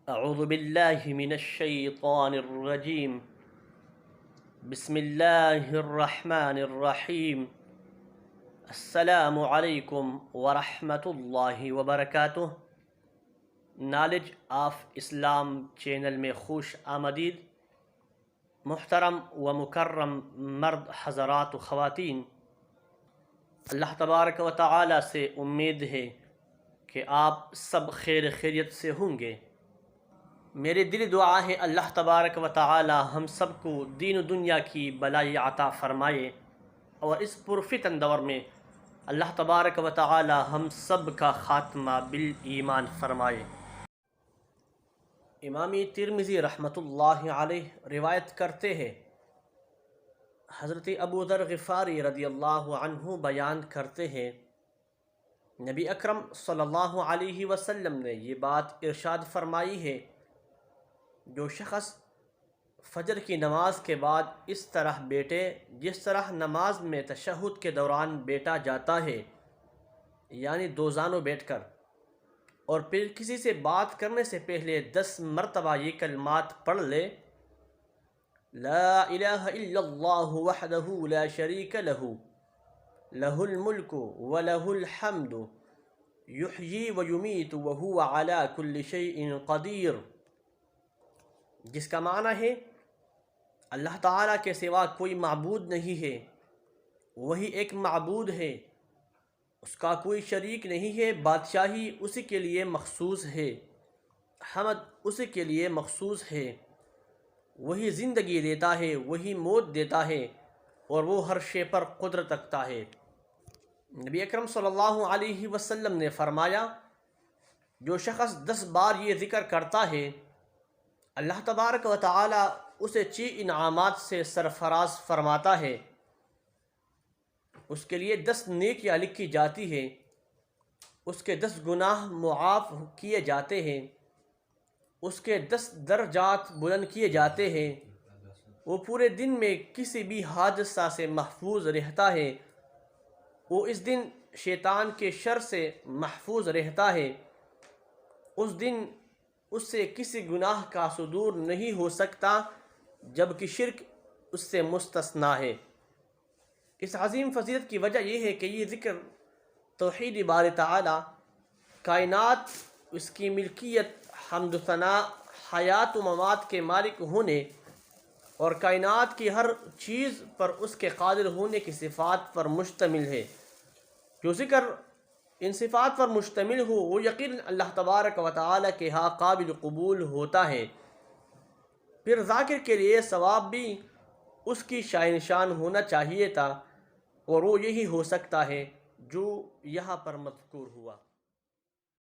اعوذ باللہ من الشیطان الرجیم بسم اللہ الرحمن الرحیم السلام علیکم ورحمۃ اللہ وبرکاتہ۔ نالج آف اسلام چینل میں خوش آمدید۔ محترم و مکرم مرد حضرات و خواتین، اللہ تبارک و تعالی سے امید ہے کہ آپ سب خیر خیریت سے ہوں گے۔ میری دلی دعا ہے اللہ تبارک و تعالی ہم سب کو دین و دنیا کی بلائی عطا فرمائے، اور اس پرفتن دور میں اللہ تبارک و تعالی ہم سب کا خاتمہ بالایمان فرمائے۔ امام ترمذی رحمۃ اللہ علیہ روایت کرتے ہیں، حضرت ابو ذر غفاری رضی اللہ عنہ بیان کرتے ہیں، نبی اکرم صلی اللہ علیہ وسلم نے یہ بات ارشاد فرمائی ہے، جو شخص فجر کی نماز کے بعد اس طرح بیٹھے جس طرح نماز میں تشہد کے دوران بیٹا جاتا ہے، یعنی دو زانوں بیٹھ کر، اور پھر کسی سے بات کرنے سے پہلے 10 مرتبہ یہ کلمات پڑھ لے، لا الہ الا اللہ وحدہ لا شریک لہ لہ الملک ولہ الحمد یحیی ویمیت وہو علی کل شیء قدیر، جس کا معنی ہے اللہ تعالیٰ کے سوا کوئی معبود نہیں ہے، وہی ایک معبود ہے، اس کا کوئی شریک نہیں ہے، بادشاہی اسی کے لیے مخصوص ہے، حمد اسی کے لیے مخصوص ہے، وہی زندگی دیتا ہے، وہی موت دیتا ہے، اور وہ ہر شے پر قدرت رکھتا ہے۔ نبی اکرم صلی اللہ علیہ وسلم نے فرمایا، جو شخص 10 بار یہ ذکر کرتا ہے، اللہ تبارک و تعالی اسے 6 انعامات سے سرفراز فرماتا ہے۔ اس کے لیے 10 نیکیاں لکھی جاتی ہیں، اس کے 10 گناہ معاف کیے جاتے ہیں، اس کے 10 درجات بلند کیے جاتے ہیں، وہ پورے دن میں کسی بھی حادثہ سے محفوظ رہتا ہے، وہ اس دن شیطان کے شر سے محفوظ رہتا ہے، اس دن اس سے کسی گناہ کا صدور نہیں ہو سکتا جبکہ شرک اس سے مستثنا ہے۔ اس عظیم فضیلت کی وجہ یہ ہے کہ یہ ذکر توحید باری تعالی، کائنات اس کی ملکیت، حمد و ثنا، حیات و ممات کے مالک ہونے، اور کائنات کی ہر چیز پر اس کے قادر ہونے کی صفات پر مشتمل ہے۔ جو ذکر ان صفات پر مشتمل ہو وہ یقیناً اللہ تبارک و تعالی کے ہاں قابل قبول ہوتا ہے، پھر ذاکر کے لیے ثواب بھی اس کی شائن شان ہونا چاہیے تھا، اور وہ یہی ہو سکتا ہے جو یہاں پر مذکور ہوا۔